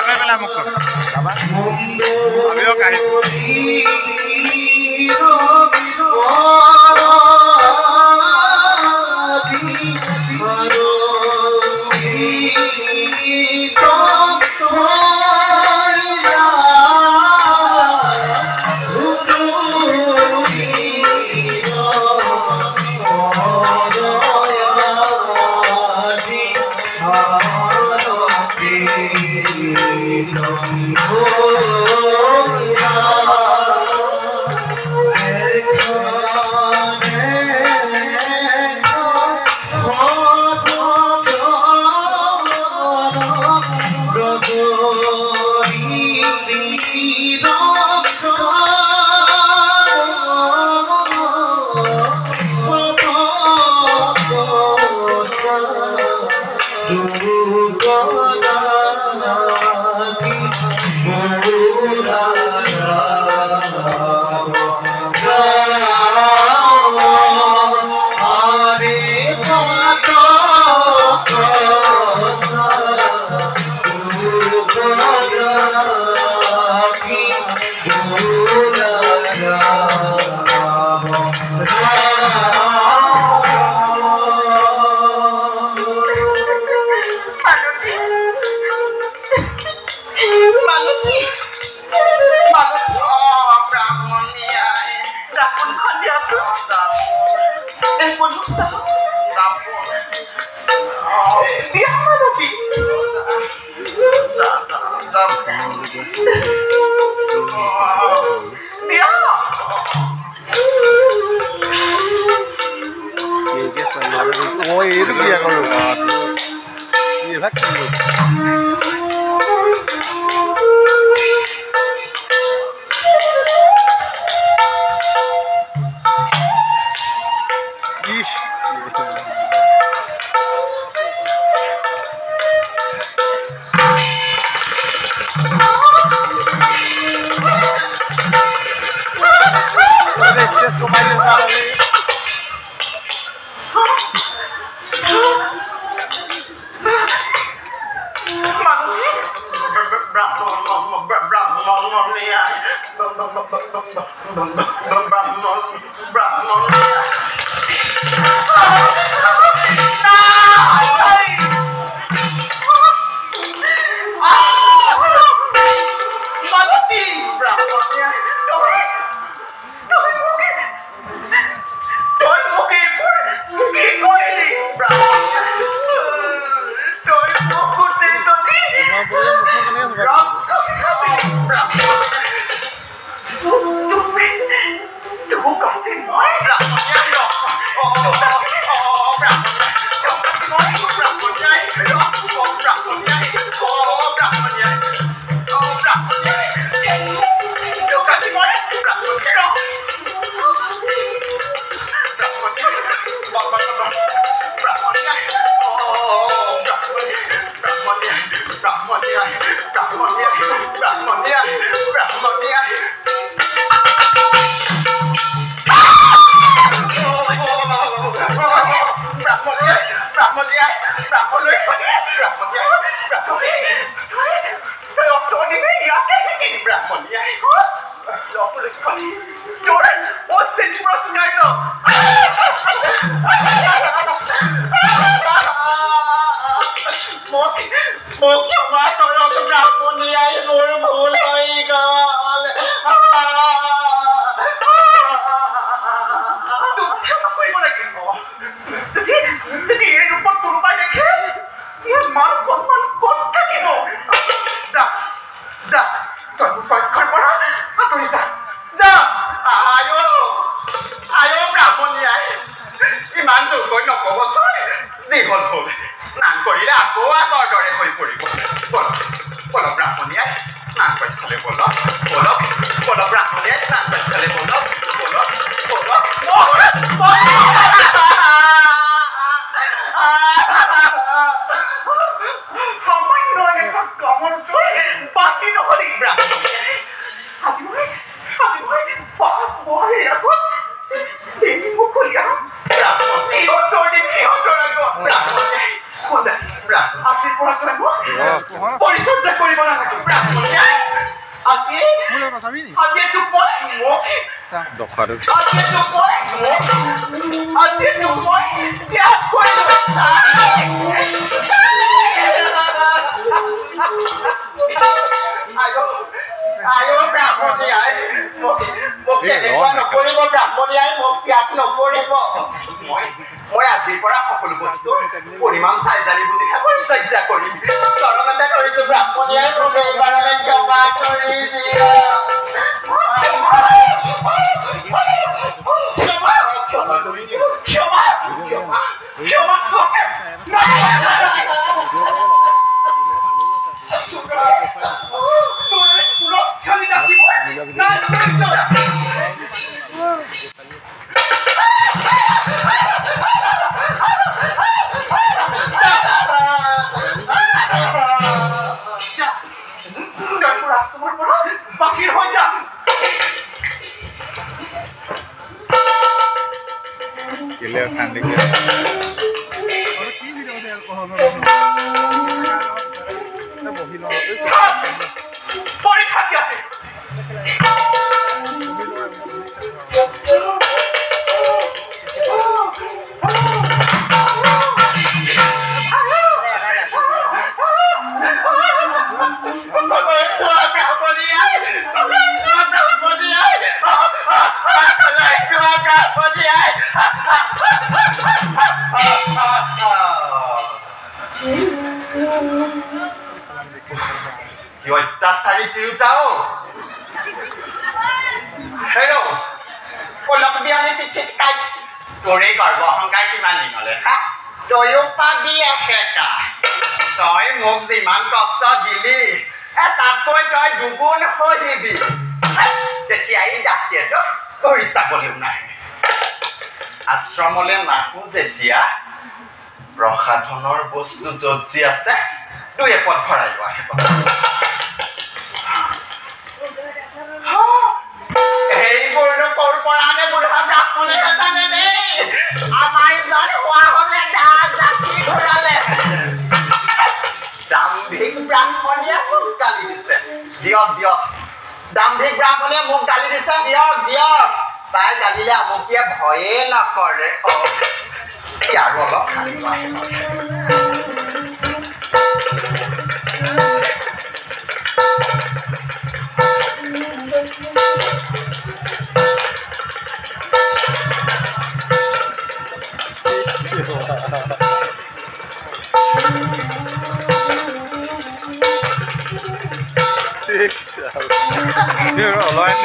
আগে পেলাই মোক আমিও কাহিনী আজিৰ পৰা তই মোক পৰিচৰ্যা কৰিব নালাগে ব্ৰাহ্মণীয়া আজি তোক মই ত্যাগ কৰিলো আয়ো ব্ৰাহ্মণীয়াই মোক কেনেকুৱা নকৰিব ব্ৰাহ্মণীয়াই মোক ত্যাগ নকৰিব মই আজিৰ পৰা সকলো বস্তু পৰিমাণ চাই জানি বুজিহে পৰিচৰ্যা কৰিম চৰণতে কৰিছো ব্ৰাহ্মণীয়াই মোক এইবাৰলৈ ক্ষমা কৰি দিয়া বাকির হয়ে যা কেলে ঠান্ডা কি ভিডিও দে পরীক্ষা কি আছে You are tasari tirutao. Hello. Kolak biani pichit kai. Tore karbo hangkai kiman ninole. Ha? Toyo pa biya keka. Toy mok ziman kosto gili. Takoi toy dugun hodibi. Tetiai dakye to. Korisa boleh unai. Ashramole naku jetia. Rohatonor bostu jodji ase. Tuye pot bharai loa hebo. Hey borno kor porane burha brahmone hatane nei. Amai jar hua hole dad daki ghorale. Dambhik brahmoniya muk gali dise. Diok. Dambhik brahmoniya muk gali dise diok. Tai galile amokiye bhoye na kore. Yaro olop khali loa hebo. You're all right.